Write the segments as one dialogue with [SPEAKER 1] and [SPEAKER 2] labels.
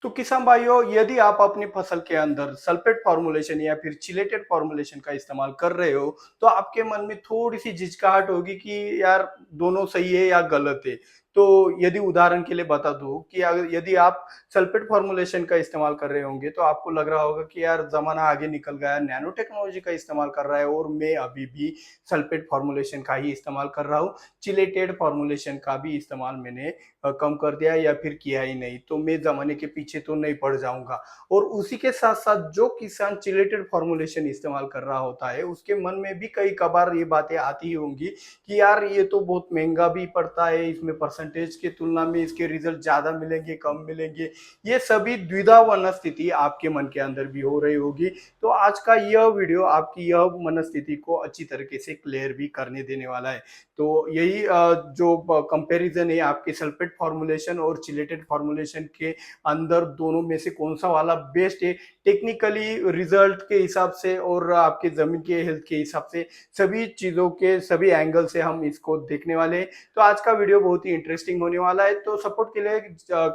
[SPEAKER 1] तो किसान भाइयों, यदि आप अपनी फसल के अंदर सल्फेट फॉर्मुलेशन या फिर चिलेटेड फॉर्मुलेशन का इस्तेमाल कर रहे हो, तो आपके मन में थोड़ी-सी झिझकाहट होगी कि यार दोनों सही है या गलत है। तो यदि उदाहरण के लिए बता दूँ कि अगर यदि आप सल्फेट फॉर्मुलेशन का इस्तेमाल कर रहे होंगे, तो आपको लग रहा होगा कि यार ज़माना आगे निकल गया, नैनो टेक्नोलॉजी का इस्तेमाल कर रहा है और मैं अभी भी सल्फेट फॉर्मुलेशन का ही इस्तेमाल कर रहा हूँ। चिलेटेड फॉर्मुलेशन का भी इस्तेमाल मैंने कम कर दिया या फिर किया ही नहीं, तो मैं ज़माने के पीछे तो नहीं पड़ जाऊँगा। और उसी के साथ-साथ जो किसान चिलेटेड फॉर्मुलेशन इस्तेमाल कर रहा होता है, उसके मन में भी कई कभार ये बातें आती ही होंगी कि यार ये तो बहुत महँगा भी पड़ता है, इसमें परसेंटेज की तुलना में इसके रिज़ल्ट ज़्यादा मिलेंगे, कम मिलेंगे। ये सभी द्विधा मनस्थिति आपके मन के अंदर भी हो रही होगी। तो आज का यह वीडियो आपकी यह मनस्थिति को अच्छी तरीके से क्लियर भी करने देने वाला है। तो यही जो कंपैरिजन है आपके सल्फेट फॉर्मुलेशन और चिलेटेड फॉर्मुलेशन के अंदर दोनों में से कौन सा वाला बेस्ट है, टेक्निकली रिजल्ट के हिसाब से और आपके जमीन के हेल्थ के हिसाब से सभी चीजों के सभी एंगल से हम इसको देखने वाले हैं। तो आज का वीडियो बहुत ही इंटरेस्टिंग होने वाला है। तो सपोर्ट के लिए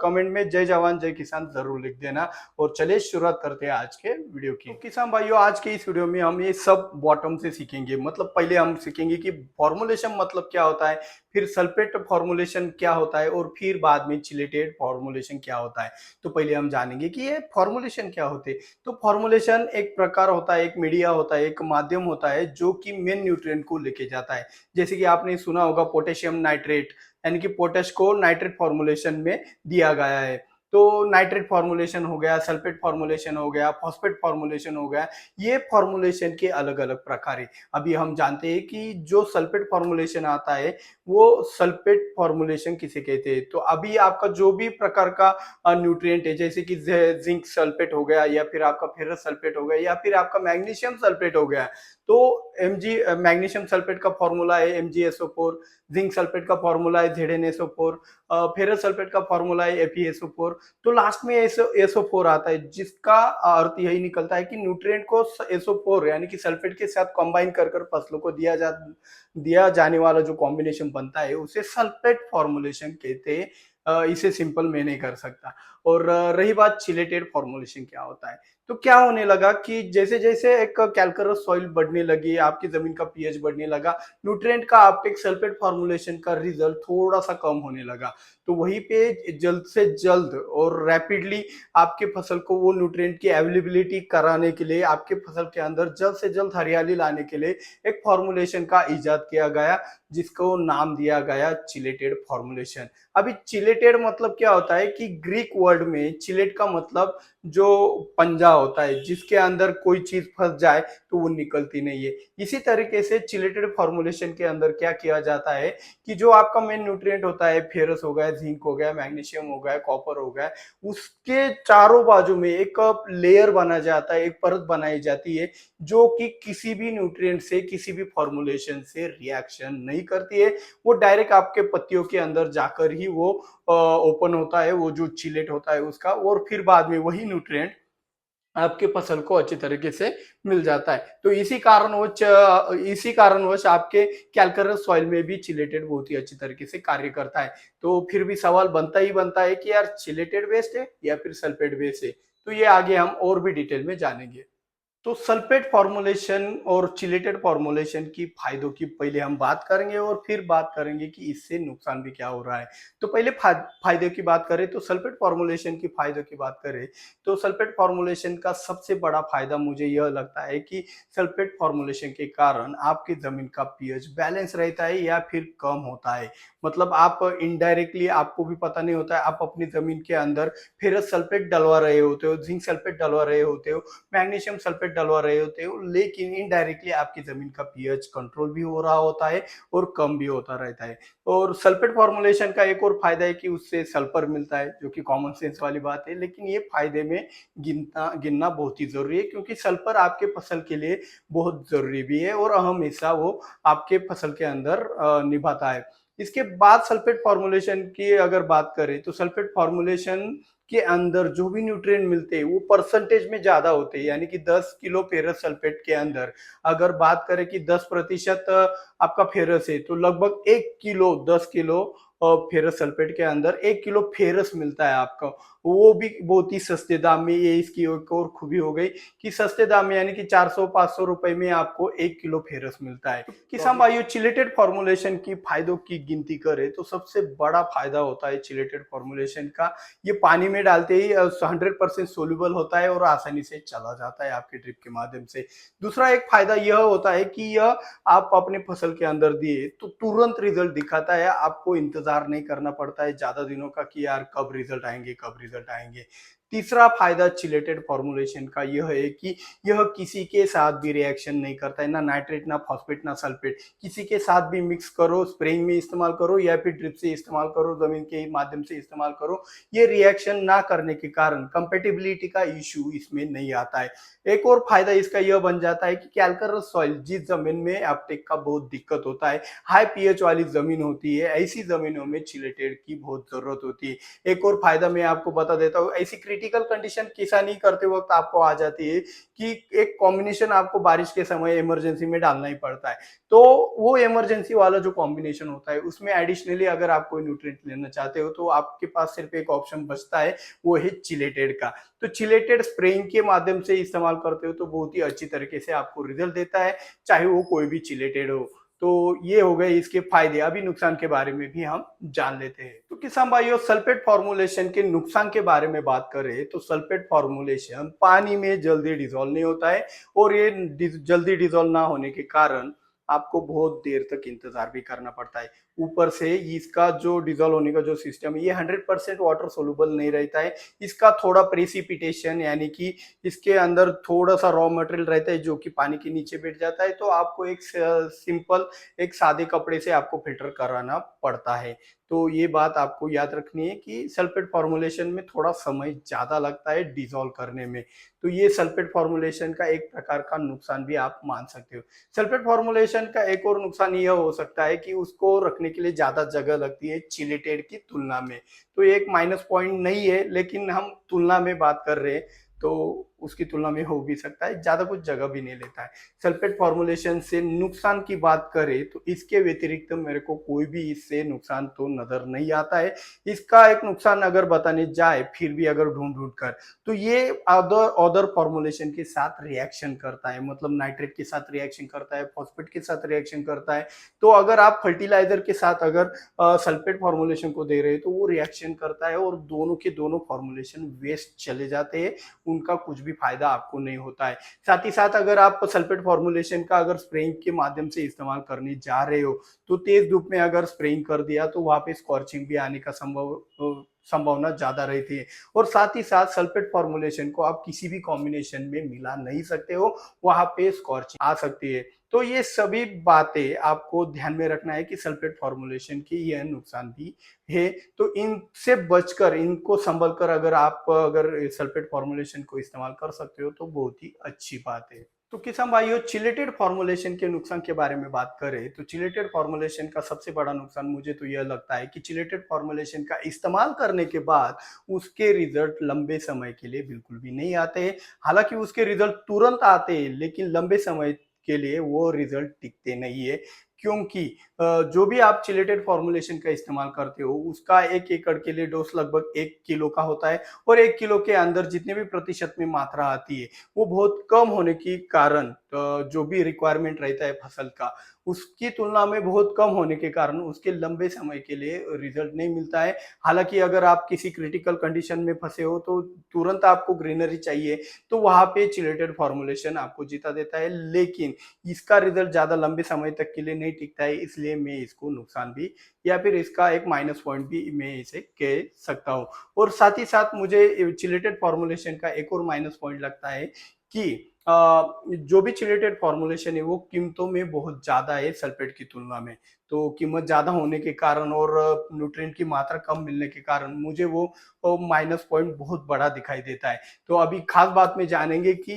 [SPEAKER 1] कमेंट में जय जवान जय किसान जरूर लिख देना। और चलिए शुरुआत करते हैं आज के वीडियो की। तो किसान भाइयों, आज के इस वीडियो में हम ये सब बॉटम से सीखेंगे। मतलब पहले हम सीखेंगे कि फॉर्मुलेशन मतलब क्या होता है, फिर सल्फेट फॉर्मुलेशन क्या होता है और फिर बाद में चिलेटेड फॉर्मुलेशन क्या होता है। तो पहले हम जानेंगे कि ये फॉर्मुलेशन क्या होते हैं। तो फॉर्मुलेशन एक प्रकार होता है, एक मीडिया होता है, एक माध्यम होता है जो कि मेन न्यूट्रिएंट को लेके जाता है। जैसे कि आपने सुना होगा पोटेशियम नाइट्रेट, यानी कि पोटेश को नाइट्रेट फॉर्मुलेशन में दिया गया है। तो नाइट्रेट फॉर्मुलेशन हो गया, सल्फेट फॉर्मुलेशन हो गया, फॉस्फेट फॉर्मुलेशन हो गया। ये फॉर्मुलेशन के अलग अलग प्रकार है। अभी हम जानते हैं कि जो सल्फेट फॉर्मुलेशन आता है, वो सल्फेट फॉर्मुलेशन किसे कहते हैं। तो अभी आपका जो भी प्रकार का न्यूट्रिएंट है, जैसे कि जिंक सल्फेट हो गया या फिर आपका फेरस सल्फेट हो गया या फिर आपका मैग्नीशियम सल्फेट हो गया, तो मैग्नीशियम सल्फेट का फॉर्मूला है MgSO4, जिंक सल्फेट का फॉर्मूला है ZnSO4, फेरस सल्फेट का फॉर्मूला है FeSO4। तो लास्ट में SO4 आता है, जिसका अर्थ यही निकलता है कि न्यूट्रिएंट को SO4 यानी कि सल्फेट के साथ कंबाइन कर कर फसलों को दिया जाने वाला जो कॉम्बिनेशन बनता है उसे सल्फेट फॉर्मुलेशन कहते हैं। इसे सिंपल मैं नहीं कर सकता। और रही बात चिलेटेड फॉर्मुलेशन क्या होता है, तो क्या होने लगा कि जैसे जैसे एक कैल्करस सॉइल बढ़ने लगी, आपकी जमीन का पीएच बढ़ने लगा, न्यूट्रिएंट का आपके सल्फेट फॉर्मुलेशन का रिजल्ट थोड़ा सा कम होने लगा। तो वहीं पे जल्द से जल्द और रैपिडली आपके फसल को वो न्यूट्रिएंट की अवेलेबिलिटी कराने के लिए, आपके फसल के अंदर जल्द से जल्द हरियाली लाने के लिए एक फॉर्मुलेशन का इजाद किया गया, जिसको नाम दिया गया चिलेटेड फॉर्मुलेशन। अभी चिलेटेड मतलब क्या होता है कि ग्रीक वर्ड में चिलेट का मतलब जो पंजा होता है, जिसके अंदर कोई चीज फंस जाए तो वो निकलती नहीं है। इसी तरीके से चिलेटेड फॉर्मुलेशन के अंदर क्या किया जाता है कि जो आपका मेन न्यूट्रिएंट होता है, फेरस हो गया, जिंक हो गया, मैग्नीशियम हो गया, कॉपर हो गया, उसके चारों बाजू में एक लेयर बना जाता है, एक परत बनाई जाती है जो कि किसी भी न्यूट्रिएंट से, किसी भी फॉर्मुलेशन से रिएक्शन नहीं करती है। वो डायरेक्ट आपके पत्तियों के अंदर जाकर ही वो ओपन होता है, वो जो चिलेट होता है उसका, और फिर बाद में वही न्यूट्रिएंट आपके फसल को अच्छी तरीके से मिल जाता है। तो इसी कारणवश आपके कैल्करस सॉइल में भी चिलेटेड बहुत ही अच्छी तरीके से कार्य करता है। तो फिर भी सवाल बनता ही बनता है कि यार चिलेटेड बेस्ट है या फिर सल्फेट बेस्ट है। तो ये आगे हम और भी डिटेल में जानेंगे। तो सल्फेट फॉर्मुलेशन और चिलेटेड फॉर्मुलेशन की फायदों की पहले हम बात करेंगे और फिर बात करेंगे कि इससे नुकसान भी क्या हो रहा है। तो पहले फायदे की बात करें, तो सल्फेट फॉर्मुलेशन की फायदों की बात करें, तो सल्फेट फॉर्मुलेशन का सबसे बड़ा फायदा मुझे यह लगता है कि सल्फेट फॉर्मुलेशन के कारण आपकी जमीन का पीएच बैलेंस रहता है या फिर कम होता है। मतलब आप इनडायरेक्टली, आपको भी पता नहीं होता है, आप अपनी जमीन के अंदर फेरस सल्फेट डलवा रहे होते हो, जिंक सल्फेट डलवा रहे होते हो, मैग्नीशियम सल्फेट डलवा रहे होते हो, लेकिन इनडायरेक्टली आपकी जमीन का पीएच कंट्रोल भी हो रहा होता है और कम भी होता रहता है। और सल्फेट फॉर्मुलेशन का एक और फायदा है कि उससे सल्फर मिलता है, जो कि कॉमन सेंस वाली बात है, लेकिन ये फायदे में गिनना गिनना बहुत ही जरूरी है, क्योंकि सल्फर आपके फसल के लिए बहुत जरूरी भी है और अहम हिस्सा वो आपके फसल के अंदर निभाता है। इसके बाद सल्फेट फॉर्मुलेशन की अगर बात करें, तो सल्फेट फॉर्मुलेशन के अंदर जो भी न्यूट्रिएंट मिलते हैं वो परसेंटेज में ज्यादा होते हैं, यानी कि 10 किलो फेरस सल्फेट के अंदर अगर बात करें कि 10% आपका फेरस है, तो लगभग 1 किलो, 10 किलो फेरस सल्फेट के अंदर 1 किलो फेरस मिलता है आपको, वो भी बहुत ही सस्ते दाम में। ये इसकी एक और खूबी हो गई कि सस्ते दाम में यानी कि 400-500 रुपए में आपको 1 किलो फेरस मिलता है। किसान भाइयों, चिलेटेड फॉर्मुलेशन की फायदों की गिनती करें तो सबसे बड़ा फायदा होता है चिलेटेड फॉर्मुलेशन का, ये पानी में डालते ही 100% सोल्यूबल होता है और आसानी से चला जाता है आपके ड्रिप के माध्यम से। दूसरा एक फायदा यह होता है कि यह आप अपने फसल के अंदर दिए तो तुरंत रिजल्ट दिखाता है, आपको इंतजार नहीं करना पड़ता है ज्यादा दिनों का कि यार कब रिजल्ट आएंगे कब रिजल्ट आएंगे। तीसरा फायदा चिलेटेड फॉर्मुलेशन का यह है कि यह किसी के साथ भी रिएक्शन नहीं करता है, ना नाइट्रेट ना फॉस्फेट ना सल्फेट, किसी के साथ भी मिक्स करो, स्प्रेइंग में इस्तेमाल करो या फिर ड्रिप से इस्तेमाल करो, जमीन के माध्यम से इस्तेमाल करो, ये रिएक्शन ना करने के कारण कंपेटिबिलिटी का इश्यू इसमें नहीं आता है। एक और फायदा इसका यह बन जाता है कि कैल्करस सॉइल, जिस जमीन में अपटेक का बहुत दिक्कत होता है, हाई पीएच वाली जमीन होती है, ऐसी जमीनों में चिलेटेड की बहुत जरूरत होती है। एक और फायदा मैं आपको बता देता हूँ, ऐसी क्रिटिकल कंडीशन किसानी करते वक्त आपको आ जाती है कि एक कॉम्बिनेशन आपको बारिश के समय इमरजेंसी में डालना ही पड़ता है, तो वो इमरजेंसी वाला जो कॉम्बिनेशन होता है उसमें एडिशनली अगर आप कोई न्यूट्रिएंट लेना चाहते हो तो आपके पास सिर्फ एक ऑप्शन बचता है, वो है चिलेटेड का। तो चिलेटेड स्प्रेइंग के माध्यम से इस्तेमाल करते हो तो बहुत ही अच्छी तरीके से आपको रिजल्ट देता है, चाहे वो कोई भी चिलेटेड हो। तो ये हो गए इसके फायदे। अभी नुकसान के बारे में भी हम जान लेते हैं। तो किसान भाइयों, सल्फेट फॉर्मुलेशन के नुकसान के बारे में बात करें तो सल्फेट फॉर्मुलेशन पानी में जल्दी डिजोल्व नहीं होता है, और ये जल्दी डिजोल्व ना होने के कारण आपको बहुत देर तक इंतजार भी करना पड़ता है। ऊपर से इसका जो डिजोल्व होने का जो सिस्टम है ये 100% वाटर सोल्यूबल नहीं रहता है, इसका थोड़ा प्रेसिपिटेशन यानी कि इसके अंदर थोड़ा सा रॉ मटेरियल रहता है जो कि पानी के नीचे बैठ जाता है, तो आपको एक सिंपल एक सादे कपड़े से आपको फिल्टर कराना पड़ता है। तो ये बात आपको याद रखनी है कि सल्फेट फॉर्मुलेशन में थोड़ा समय ज्यादा लगता है डिजोल्व करने में, तो ये सल्फेट फॉर्मुलेशन का एक प्रकार का नुकसान भी आप मान सकते हो। सल्फेट फॉर्मुलेशन का एक और नुकसान यह हो सकता है कि उसको रखने के लिए ज्यादा जगह लगती है चिलेटेड की तुलना में, तो ये एक माइनस पॉइंट नहीं है, लेकिन हम तुलना में बात कर रहे हैं तो उसकी तुलना में हो भी सकता है, ज्यादा कुछ जगह भी नहीं लेता है। सल्फेट फॉर्मुलेशन से नुकसान की बात करें तो इसके व्यतिरिक्त मेरे को कोई भी इससे नुकसान तो नजर नहीं आता है। इसका एक नुकसान अगर बताने जाए फिर भी अगर ढूंढ ढूंढ कर, तो ये अदर अदर फॉर्मुलेशन के साथ रिएक्शन करता है, मतलब नाइट्रेट के साथ रिएक्शन करता है, फॉस्फेट के साथ रिएक्शन करता है। तो अगर आप फर्टिलाइजर के साथ अगर सल्फेट फॉर्मुलेशन को दे रहे हैं तो वो रिएक्शन करता है और दोनों के दोनों फॉर्मुलेशन वेस्ट चले जाते हैं, उनका कुछ भी फायदा आपको नहीं होता है। साथ ही साथ अगर आप सल्फेट फॉर्मुलेशन का अगर स्प्रेइंग के माध्यम से इस्तेमाल करने जा रहे हो तो तेज धूप में अगर स्प्रेइंग कर दिया तो वहां पे स्कॉर्चिंग भी आने का संभावना ज्यादा रहती है। और साथ ही साथ सल्फेट फॉर्मुलेशन को आप किसी भी कॉम्बिनेशन में मिला नहीं सकते हो, वहां पे स्कॉर्चिंग आ सकती है। तो ये सभी बातें आपको ध्यान में रखना है कि सल्फेट फॉर्मुलेशन की यह नुकसान भी है, तो इनसे बचकर इनको संभल कर अगर आप अगर सल्फेट फॉर्मुलेशन को इस्तेमाल कर सकते हो तो बहुत ही अच्छी बात है। तो किसान भाइयों, चिलेटेड फॉर्मुलेशन के नुकसान के बारे में बात करें तो चिलेटेड फॉर्मुलेशन का सबसे बड़ा नुकसान मुझे तो यह लगता है कि चिलेटेड फॉर्मुलेशन का इस्तेमाल करने के बाद उसके रिजल्ट लंबे समय के लिए बिल्कुल भी नहीं आते हैं। हालांकि उसके रिजल्ट तुरंत आते हैं लेकिन लंबे समय के लिए वो रिजल्ट टिकते नहीं है, क्योंकि जो भी आप चिलेटेड फॉर्मुलेशन का इस्तेमाल करते हो उसका 1 एकड़ के लिए डोज लगभग 1 किलो का होता है, और 1 किलो के अंदर जितने भी प्रतिशत में मात्रा आती है वो बहुत कम होने के कारण जो भी रिक्वायरमेंट रहता है फसल का उसकी तुलना में बहुत कम होने के कारण उसके लंबे समय के लिए रिजल्ट नहीं मिलता है। हालांकि अगर आप किसी क्रिटिकल कंडीशन में फंसे हो तो तुरंत आपको ग्रीनरी चाहिए, तो वहां पे चिलेटेड फॉर्मुलेशन आपको जीता देता है, लेकिन इसका रिजल्ट ज्यादा लंबे समय तक के लिए नहीं टिकता है, इसलिए मैं इसको नुकसान भी या फिर इसका एक माइनस पॉइंट भी मैं इसे कह सकता हूँ। और साथ ही साथ मुझे चिलेटेड फॉर्मुलेशन का एक और माइनस पॉइंट लगता है कि जो भी चिलेटेड फॉर्मुलेशन है वो कीमतों में बहुत ज्यादा है सल्फेट की तुलना में, तो कीमत ज्यादा होने के कारण और न्यूट्रिएंट की मात्रा कम मिलने के कारण मुझे वो माइनस पॉइंट बहुत बड़ा दिखाई देता है। तो अभी खास बात में जानेंगे कि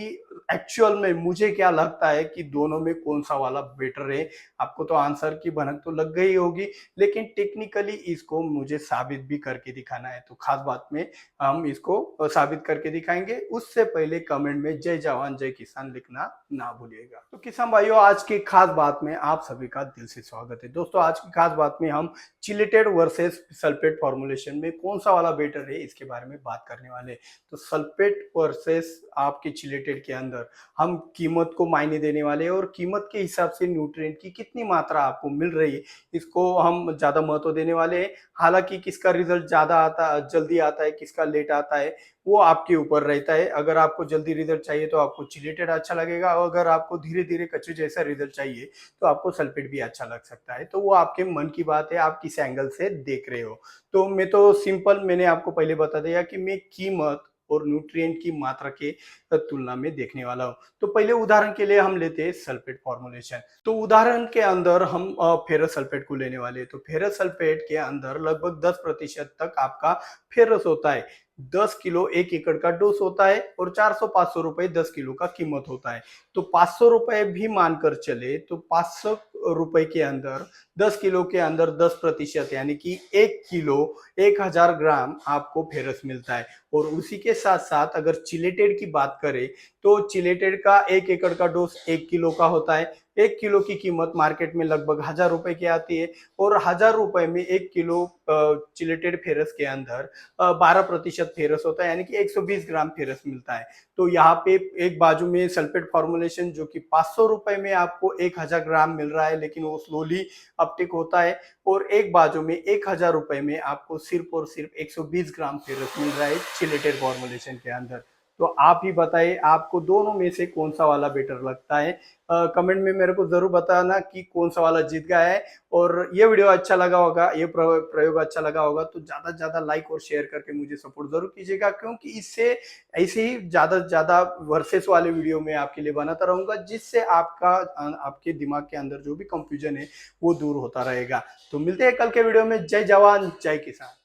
[SPEAKER 1] एक्चुअल में मुझे क्या लगता है कि दोनों में कौन सा वाला बेटर है? आपको तो आंसर की भनक तो लग गई होगी, लेकिन टेक्निकली इसको मुझे साबित भी करके दिखाना है। तो खास बात में हम इसको साबित करके दिखाएंगे। उससे पहले कमेंट में जय जवान जय किसान लिखना ना भूलिएगा। तो किसान भाइयों, आज की खास बात में आप सभी का दिल से स्वागत है। दोस्तों, आज की खास बात में हम चिलेटेड वर्सेस सल्फेट फॉर्मुलेशन में कौन सा वाला बेटर है इसके बारे में बात करने वाले हैं। तो सल्फेट वर्सेस आपके चिलेटेड के अंदर हम कीमत को मायने देने वाले हैं और कीमत के हिसाब से न्यूट्रिएंट की कितनी मात्रा आपको मिल रही है इसको हम ज्यादा महत्व देने वाले हैं। हालांकि किसका रिजल्ट ज्यादा आता जल्दी आता है, किसका लेट आता है, वो आपके ऊपर रहता है। अगर आपको जल्दी रिजल्ट चाहिए तो आपको चिलेटेड अच्छा लगेगा, और अगर आपको धीरे धीरे कच्चे जैसा रिजल्ट चाहिए तो आपको सल्फेट भी अच्छा लग सकता है। तो वो आपके मन की बात है, आप किस एंगल से देख रहे हो। तो मैं तो सिंपल, मैंने आपको पहले बता दिया कि मैं कीमत और न्यूट्रिएंट की मात्रा के तुलना में देखने वाला हूँ। तो पहले उदाहरण के लिए हम लेते हैं सल्फेट फॉर्मुलेशन। तो उदाहरण के अंदर हम फेरस सल्फेट को लेने वाले हैं। तो फेरस सल्फेट के अंदर लगभग 10% तक आपका फेरस होता है। 10 किलो 1 एकड़ का डोज होता है और 400-500 रुपए 10 किलो का कीमत होता है। तो 500 रुपए भी मानकर चले तो 500 रुपए के अंदर 10 किलो के अंदर 10% यानी कि 1 किलो 1000 ग्राम आपको फेरस मिलता है। और उसी के साथ साथ अगर चिलेटेड की बात करें तो चिलेटेड का 1 एकड़ का डोज 1 किलो का होता है। 1 किलो की कीमत मार्केट में लगभग 1000 रुपए की आती है और 1000 रुपए में 1 किलो चिलेटेड फेरस के अंदर 12% फेरस होता है, यानी कि 120 ग्राम फेरस मिलता है। तो यहाँ पे एक बाजू में सल्फेट फॉर्मुलेशन जो कि 500 रुपए में आपको 1000 ग्राम मिल रहा है, लेकिन वो स्लोली अपटिक होता है, और एक बाजू में 1000 रुपए में आपको सिर्फ और सिर्फ 120 ग्राम फेरस मिल रहा है चिलेटेड फॉर्मुलेशन के अंदर। तो आप ही बताइए, आपको दोनों में से कौन सा वाला बेटर लगता है? कमेंट में मेरे को जरूर बताना कि कौन सा वाला जीत गया है। और ये वीडियो अच्छा लगा होगा, ये प्रयोग अच्छा लगा होगा तो ज्यादा से ज्यादा लाइक और शेयर करके मुझे सपोर्ट जरूर कीजिएगा, क्योंकि इससे ऐसे ही ज्यादा से ज्यादा वर्सेस वाले वीडियो में आपके लिए बनाता रहूंगा, जिससे आपके दिमाग के अंदर जो भी कंफ्यूजन है वो दूर होता रहेगा। तो मिलते हैं कल के वीडियो में। जय जवान जय किसान।